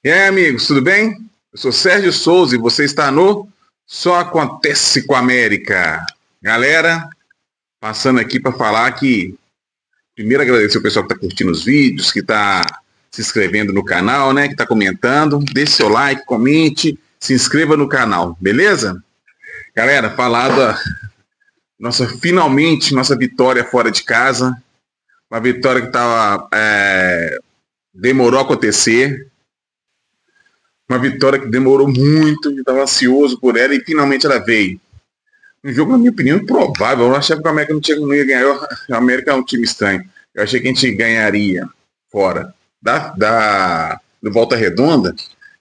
E aí, amigos, tudo bem? Eu sou Sérgio Souza e você está no Só Acontece com a América. Galera, passando aqui para falar que, primeiro agradecer o pessoal que está curtindo os vídeos, que está se inscrevendo no canal, né? Que está comentando. Deixe seu like, comente, se inscreva no canal, beleza? Galera, finalmente, nossa vitória fora de casa. Uma vitória que demorou a acontecer. Uma vitória que demorou muito, eu estava ansioso por ela e finalmente ela veio. Um jogo, na minha opinião, improvável. Eu achava que o América não ia ganhar. O América é um time estranho. Eu achei que a gente ganharia fora do Volta Redonda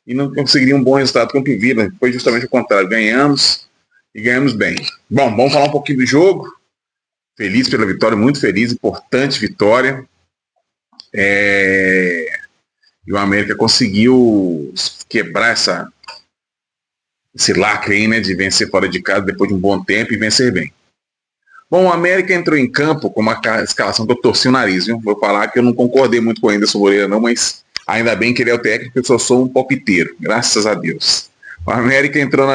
e não conseguiria um bom resultado contra o Vila. Foi justamente o contrário. Ganhamos e ganhamos bem. Bom, vamos falar um pouquinho do jogo. Feliz pela vitória, muito feliz, importante vitória. E o América conseguiu quebrar esse lacre aí, né, de vencer fora de casa depois de um bom tempo e vencer bem. Bom, o América entrou em campo com uma escalação que eu torci o nariz, viu? Vou falar que eu não concordei muito com o Anderson Moreira não, mas ainda bem que ele é o técnico, eu só sou um palpiteiro, graças a Deus. O América entrou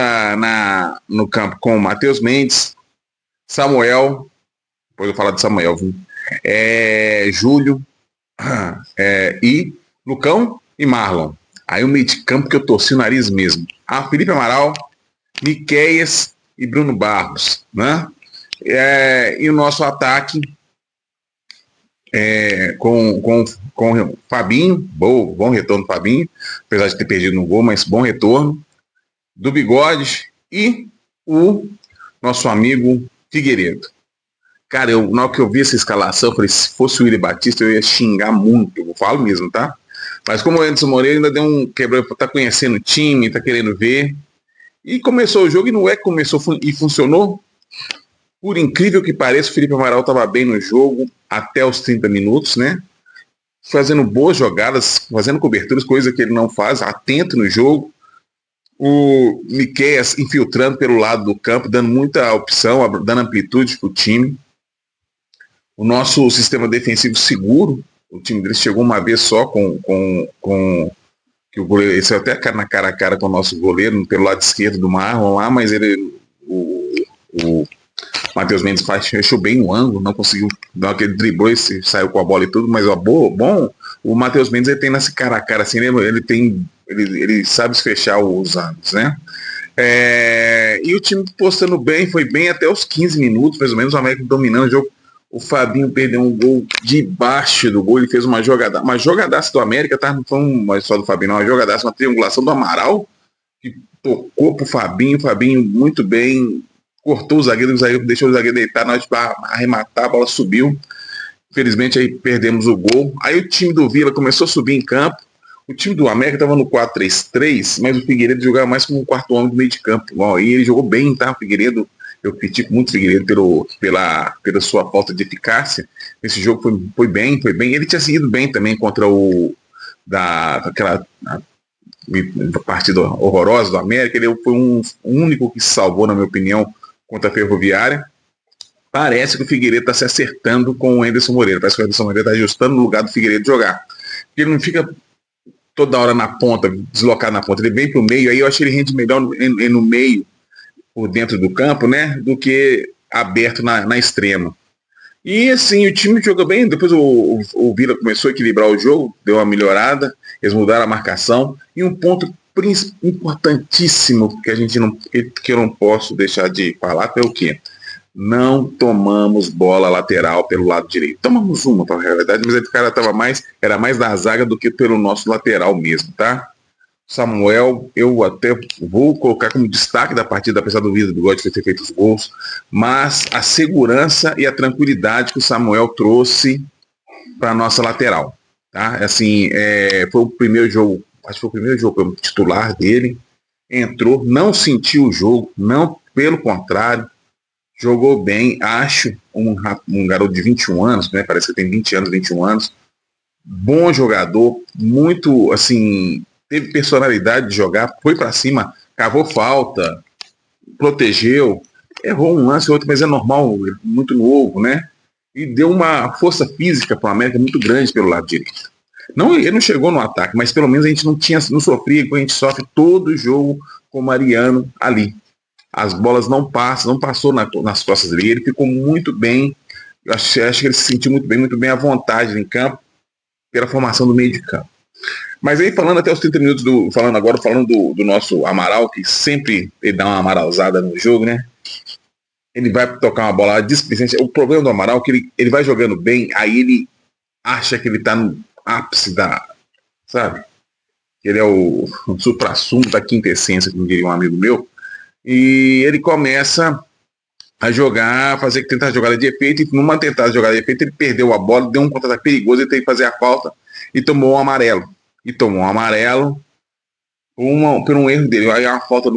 no campo com o Matheus Mendes, Samuel, depois eu vou falar de Samuel, viu? Júlio e Lucão e Marlon. Aí o meio de campo que eu torci o nariz mesmo. Felipe Amaral, Miqueias e Bruno Barros, né? E o nosso ataque com o Fabinho, bom retorno do Fabinho, apesar de ter perdido no gol, mas bom retorno, do Bigode e o nosso amigo Figueiredo. Cara, na hora que eu vi essa escalação, eu falei, se fosse o Willy Batista, eu ia xingar muito, eu falo mesmo, tá? Mas como o Anderson Moreira ainda deu um quebrou, tá conhecendo o time, tá querendo ver. E começou o jogo, e não é que começou e funcionou. Por incrível que pareça, o Felipe Amaral estava bem no jogo até os 30 minutos, né? Fazendo boas jogadas, fazendo coberturas, coisa que ele não faz, atento no jogo. O Miqueias infiltrando pelo lado do campo, dando muita opção, dando amplitude para o time. O nosso sistema defensivo seguro, o time deles chegou uma vez só com que o goleiro, esse é até cara a cara com o nosso goleiro, pelo lado esquerdo do Marlon lá, mas o Matheus Mendes fechou bem no ângulo, não conseguiu dar aquele driblou e saiu com a bola e tudo, mas bom, o Matheus Mendes ele tem nesse cara a cara assim, ele sabe fechar os ângulos, né? E o time postando bem, foi bem até os 15 minutos, mais ou menos, o América dominando o jogo. O Fabinho perdeu um gol debaixo do gol, ele fez uma jogadaça do América, tá? Não foi só do Fabinho, não, uma jogadaça, uma triangulação do Amaral, que tocou pro Fabinho muito bem, cortou o zagueiro deixou o zagueiro deitar, na hora de arrematar, a bola subiu. Infelizmente aí perdemos o gol. Aí o time do Vila começou a subir em campo. O time do América estava no 4-3-3, mas o Figueiredo jogava mais como um quarto homem do meio de campo. Bom, aí ele jogou bem, tá? O Figueiredo, eu critico muito o Figueiredo pela sua falta de eficácia. Esse jogo foi bem. Ele tinha seguido bem também contra aquela partida horrorosa do América. Ele foi o único que se salvou, na minha opinião, contra a Ferroviária. Parece que o Figueiredo está se acertando com o Anderson Moreira. Parece que o Anderson Moreira está ajustando no lugar do Figueiredo jogar. Porque ele não fica toda hora na ponta, deslocado na ponta. Ele vem para o meio, aí eu acho que ele rende melhor no meio, por dentro do campo, né, do aberto na extrema. E assim, o time jogou bem, depois o Vila começou a equilibrar o jogo, deu uma melhorada, eles mudaram a marcação, e um ponto importantíssimo que eu não posso deixar de falar é o quê? Não tomamos bola lateral pelo lado direito. Tomamos uma, na realidade, mas o cara era mais da zaga do que pelo nosso lateral mesmo, tá? Samuel, eu até vou colocar como destaque da partida, apesar do Bigode ter feito os gols, mas a segurança e a tranquilidade que o Samuel trouxe para a nossa lateral, tá? Assim, foi o primeiro jogo, acho que foi o primeiro jogo titular dele, entrou, não sentiu o jogo, não, pelo contrário, jogou bem, acho, um garoto de 21 anos, né? Parece que tem 20 anos, 21 anos, bom jogador, muito, assim, teve personalidade de jogar, foi para cima, cavou falta, protegeu, errou um lance ou outro, mas é normal, muito novo, né? E deu uma força física para o América muito grande pelo lado direito. Não, ele não chegou no ataque, mas pelo menos a gente não sofria, como a gente sofre todo jogo com o Mariano ali. As bolas não passam, não passou nas costas dele. Ele ficou muito bem. Eu acho que ele se sentiu muito bem à vontade em campo, pela formação do meio de campo. Mas aí, falando até os 30 minutos, falando do nosso Amaral, que sempre ele dá uma amaralzada no jogo, né? Ele vai tocar uma bola displicente. O problema do Amaral é que ele vai jogando bem, aí ele acha que ele tá no ápice sabe? Ele é o supra-sumo da quintessência, como diria um amigo meu. E ele começa a jogar, tentar jogada de efeito, e numa tentada de jogada de efeito, ele perdeu a bola, deu um contra-ataque perigoso, ele teve que fazer a falta e tomou um amarelo. Por um erro dele. Aí uma falta.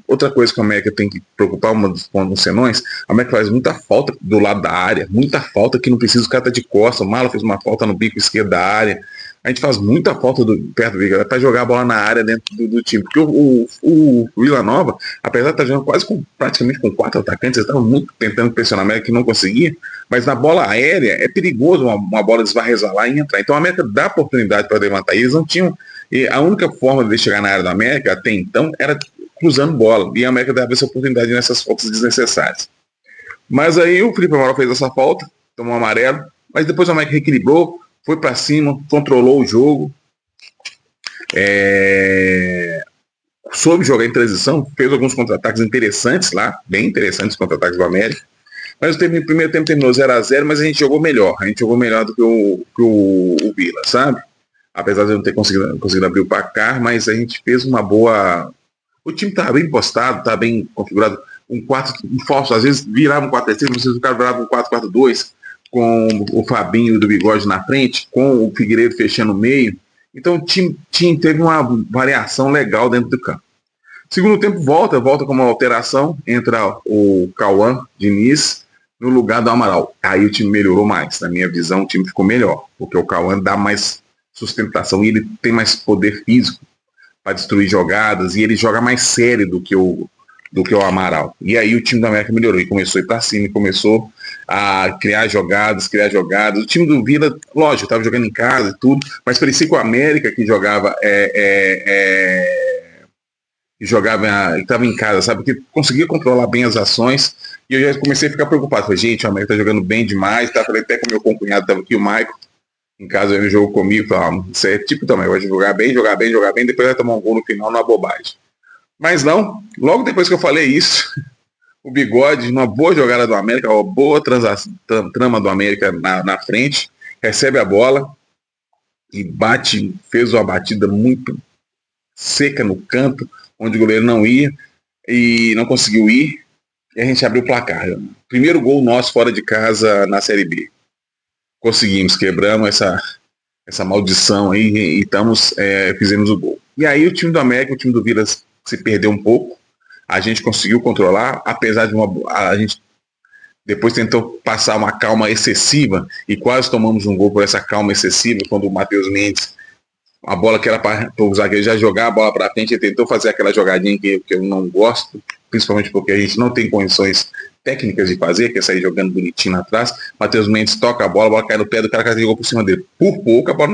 Outra coisa que a América tem que preocupar, uma dos pontos dos senões, a América faz muita falta do lado da área, muita falta que não precisa, o cara tá de costa, o Mala fez uma falta no bico esquerdo da área. A gente faz muita falta perto do Vila para jogar a bola na área dentro do time. Porque o Vila Nova, apesar de estar jogando praticamente com 4 atacantes, eles estavam muito tentando pressionar a América que não conseguia, mas na bola aérea é perigoso uma bola desvarrezalar e entrar. Então a América dá oportunidade para levantar. E eles não tinham. E a única forma de chegar na área da América até então era cruzando bola. E a América dava essa oportunidade nessas faltas desnecessárias. Mas aí o Felipe Amaral fez essa falta, tomou um amarelo, mas depois a América reequilibrou, foi para cima, controlou o jogo, soube jogar em transição, fez alguns contra-ataques interessantes lá, bem interessantes os contra-ataques do América. Mas o primeiro tempo terminou 0-0, mas a gente jogou melhor. A gente jogou melhor do que o Vila, sabe? Apesar de eu não ter conseguido abrir o placar, mas a gente fez uma boa. O time estava bem postado, estava bem configurado. Um falso, às vezes virava um 4-3-3, às vezes o cara virava um 4-4-2, com o Fabinho do Bigode na frente, com o Figueiredo fechando o meio. Então o time teve uma variação legal dentro do campo. Segundo tempo volta com uma alteração, entra o Cauã Diniz no lugar do Amaral. Aí o time melhorou mais, na minha visão o time ficou melhor, porque o Cauã dá mais sustentação e ele tem mais poder físico para destruir jogadas e ele joga mais sério do que o Amaral. E aí o time da América melhorou e começou a ir para cima, começou a criar jogadas. O time do Vila, lógico, estava jogando em casa e tudo, mas parecia que o América que jogava estava em casa, sabe? Porque conseguia controlar bem as ações e eu já comecei a ficar preocupado. Falei, gente, o América está jogando bem demais. Falei até com o meu concunhado, estava aqui, o Maicon, em casa ele jogou comigo, falava, isso é tipo também, vai jogar bem, depois vai tomar um gol no final numa bobagem. Mas não, logo depois que eu falei isso, o Bigode, numa boa jogada do América, uma boa trama do América na frente, recebe a bola e fez uma batida muito seca no canto, onde o goleiro não ia e não conseguiu ir, e a gente abriu o placar. Primeiro gol nosso fora de casa na Série B. Conseguimos, quebramos essa maldição aí e fizemos o gol. E aí o time do América, o time do Vila se perdeu um pouco, a gente conseguiu controlar, apesar de a gente depois tentou passar uma calma excessiva e quase tomamos um gol por essa calma excessiva, quando o Matheus Mendes, a bola que era para o zagueiro já jogar a bola para frente, ele tentou fazer aquela jogadinha que eu não gosto, principalmente porque a gente não tem condições técnicas de fazer, que é sair jogando bonitinho atrás. Matheus Mendes toca a bola cai no pé do cara jogou por cima dele. Por pouco a bola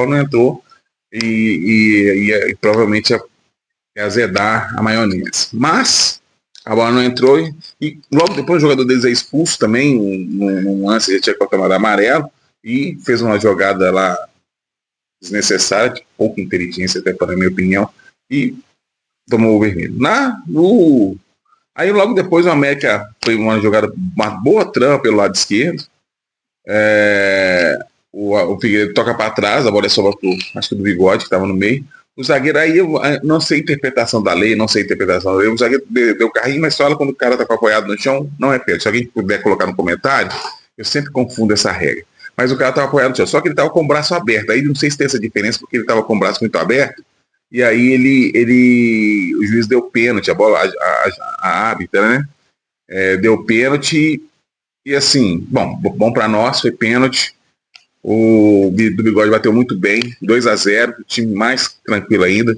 não entrou. E provavelmente é azedar a maionese. Mas a bola não entrou e logo depois o jogador deles é expulso também, num lance, ele tinha colocado amarelo e fez uma jogada lá desnecessária, de pouca inteligência até para a minha opinião, e tomou o vermelho. Aí logo depois o América foi uma boa trama pelo lado esquerdo. O Figueiredo toca para trás, a bola sobra acho que do Bigode, que estava no meio. O zagueiro, aí eu não sei a interpretação da lei, o zagueiro deu carrinho, mas fala quando o cara está apoiado no chão, não é pênalti. Se alguém puder colocar no comentário, eu sempre confundo essa regra. Mas o cara estava apoiado no chão, só que ele estava com o braço aberto. Aí não sei se tem essa diferença, porque ele estava com o braço muito aberto, e aí o juiz deu pênalti, a bola, a árbitra, né? Deu pênalti, e assim, bom para nós, foi pênalti. O do Bigode bateu muito bem, 2-0, o time mais tranquilo ainda.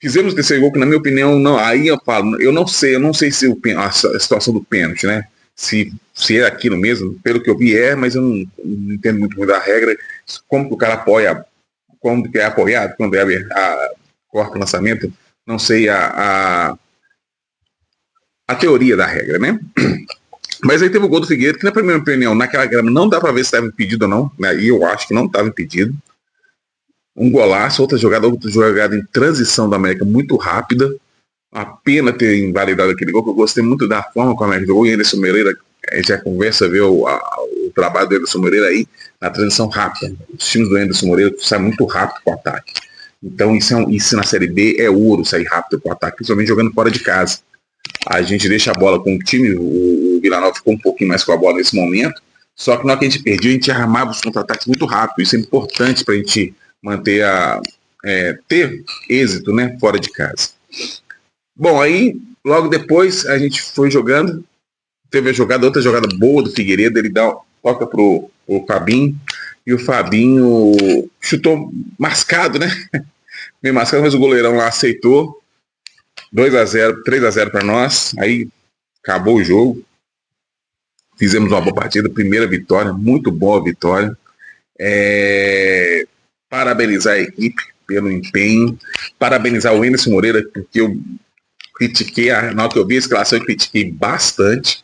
Fizemos o terceiro gol, que na minha opinião, não. Aí eu falo, eu não sei se a situação do pênalti, né? Se é aquilo mesmo, pelo que eu vi mas eu não entendo muito da regra. como que o cara apoia, como que é apoiado, quando é corta o lançamento, não sei a teoria da regra, né? Mas aí teve o gol do Figueiredo, que na minha opinião, naquela grama não dá para ver se estava impedido ou não, né? E eu acho que não estava impedido. Um golaço, outra jogada em transição da América muito rápida. A pena ter invalidado aquele gol, que eu gostei muito da forma como a América jogou. E Anderson Moreira, a gente já conversa, vê o trabalho do Anderson Moreira aí na transição rápida. Os times do Anderson Moreira saem muito rápido com o ataque. Então isso na Série B é ouro, sair rápido com o ataque, principalmente jogando fora de casa. A gente deixa a bola com o time, o Vila Nova ficou um pouquinho mais com a bola nesse momento, só que na hora que a gente perdia, a gente armava os contra-ataques muito rápido. Isso é importante para a gente manter ter êxito, né, fora de casa. Bom, aí logo depois a gente foi jogando, teve outra jogada boa do Figueiredo, ele toca pro Fabinho, e o Fabinho chutou mascado, né? Meio mascado, mas o goleirão lá aceitou. 2-0, 3-0 para nós. Aí acabou o jogo. Fizemos uma boa partida, primeira vitória, muito boa vitória. Parabenizar a equipe pelo empenho. Parabenizar o Anderson Moreira, porque eu critiquei, na hora que eu vi a escalação, eu critiquei bastante.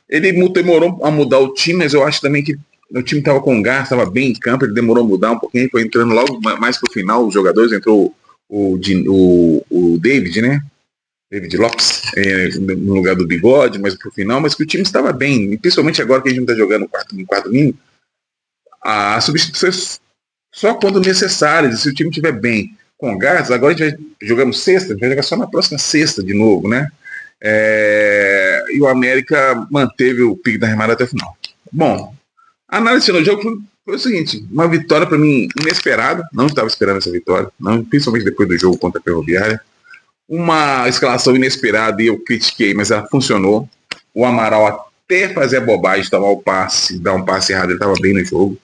Ele demorou a mudar o time, mas eu acho também que o time estava com gás, estava bem em campo, ele demorou a mudar um pouquinho, foi entrando logo mais pro final, os jogadores, entrou o David, né? David Lopes, no lugar do Bigode, mas pro final, mas que o time estava bem, e principalmente agora que a gente não está jogando no quarto domingo, a substituição só quando necessário, se o time estiver bem com gás, agora a gente jogamos sexta, a gente vai jogar só na próxima sexta de novo, né? E o América manteve o pique da remada até o final. Bom, a análise no jogo foi o seguinte, uma vitória para mim inesperada, não estava esperando essa vitória, não, principalmente depois do jogo contra a Ferroviária. Uma escalação inesperada e eu critiquei, mas ela funcionou. O Amaral até fazer a bobagem, dar um passe errado, ele estava bem no jogo.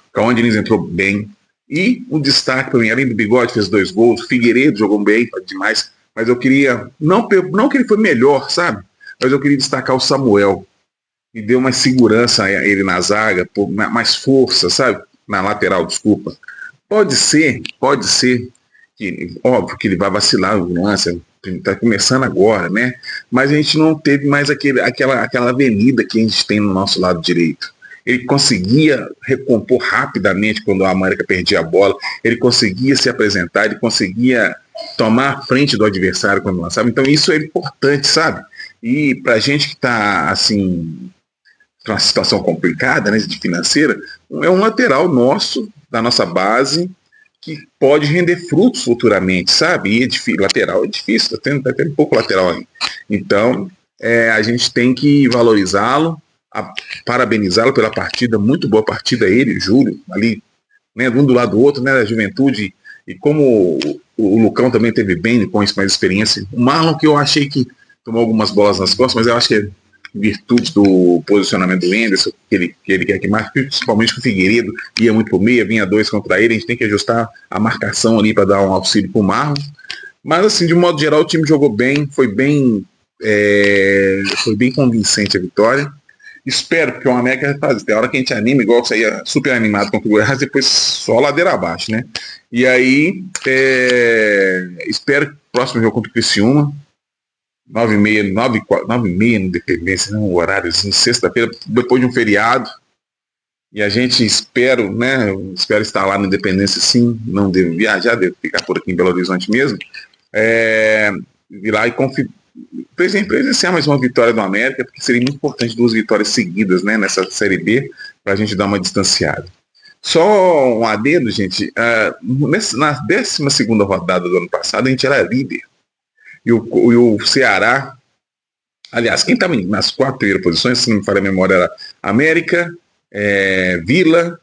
O Cauã Diniz entrou bem. E um destaque para mim, além do Bigode, fez 2 gols, o Figueiredo jogou bem, demais, mas eu queria, não que ele foi melhor, sabe? Mas eu queria destacar o Samuel, e deu mais segurança a ele na zaga, mais força, sabe? Na lateral, desculpa. Pode ser, que, óbvio que ele vai vacilar, nossa, está começando agora, né? Mas a gente não teve mais aquela avenida que a gente tem no nosso lado direito. Ele conseguia recompor rapidamente quando a América perdia a bola, ele conseguia se apresentar, ele conseguia tomar a frente do adversário quando lançava. Então isso é importante, sabe? E pra gente que está assim, uma situação complicada, né, de financeira, é um lateral nosso, da nossa base, que pode render frutos futuramente, sabe? E lateral é difícil, tá tendo pouco lateral aí. Então, a gente tem que valorizá-lo, parabenizá-lo pela partida, muito boa partida ele, Júlio, ali, né, um do lado do outro, né, da juventude, e como o Lucão também teve bem, com mais experiência. O Marlon, que eu achei que tomou algumas bolas nas costas, mas eu acho que é virtude do posicionamento do Anderson, que ele quer que marque, principalmente com o Figueiredo, ia muito pro meio, vinha 2 contra ele, a gente tem que ajustar a marcação ali para dar um auxílio pro Marlon. Mas assim, de modo geral, o time jogou bem, foi bem convincente a vitória. Espero que o América vai fazer. Tem hora que a gente anima, igual você ia super animado contra o Goiás, depois só ladeira abaixo, né? E aí, espero que o próximo jogo contra o Criciúma, 9h30 no Independência, um horáriozinho, sexta-feira, depois de um feriado. E a gente espero estar lá na Independência, sim. Não devo viajar, devo ficar por aqui em Belo Horizonte mesmo. Ir lá e presenciar mais uma vitória do América, porque seria muito importante 2 vitórias seguidas, né, nessa Série B, para a gente dar uma distanciada. Só um adendo, gente. Na 12ª rodada do ano passado, a gente era líder. E o Ceará, aliás, quem estava nas 4 primeiras posições, se não me falha a memória, era América, Vila,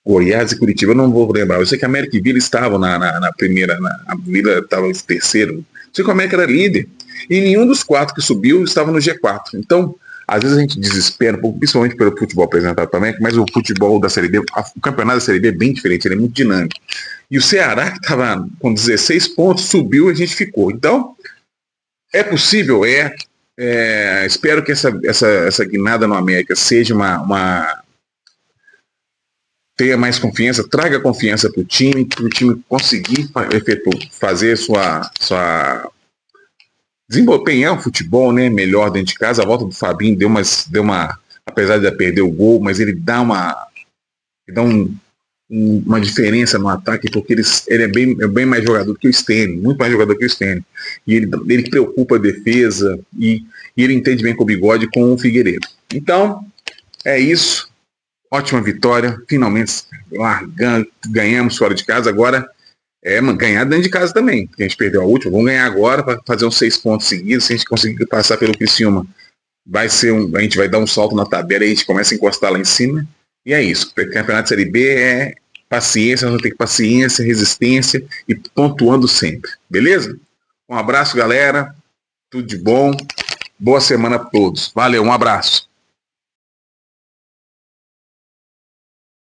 Goiás e Curitiba, eu não vou lembrar. Eu sei que América e Vila estavam na primeira, a Vila estava em terceiro. Eu sei que o América era líder. E nenhum dos 4 que subiu estava no G4. Então, às vezes a gente desespera um pouco, principalmente pelo futebol apresentado para América, mas o futebol da Série B, o campeonato da Série B é bem diferente, ele é muito dinâmico. E o Ceará, que estava com 16 pontos, subiu e a gente ficou. Então, é possível, espero que essa guinada no América seja uma tenha mais confiança, traga confiança para o time conseguir fazer desempenhar o futebol, né, melhor dentro de casa. A volta do Fabinho deu uma, apesar de perder o gol, mas ele dá uma diferença no ataque, porque ele é bem mais jogador que o Stênio, muito mais jogador que o Stênio. E ele preocupa a defesa e ele entende bem com o Bigode, com o Figueiredo. Então, é isso. Ótima vitória. Finalmente ganhamos fora de casa. Agora ganhar dentro de casa também, porque a gente perdeu a última. Vamos ganhar agora para fazer uns 6 pontos seguidos. Se a gente conseguir passar pelo Criciúma, a gente vai dar um salto na tabela e a gente começa a encostar lá em cima. E é isso. O Campeonato de Série B é paciência, nós vamos ter paciência, resistência e pontuando sempre. Beleza? Um abraço, galera. Tudo de bom. Boa semana a todos. Valeu, um abraço.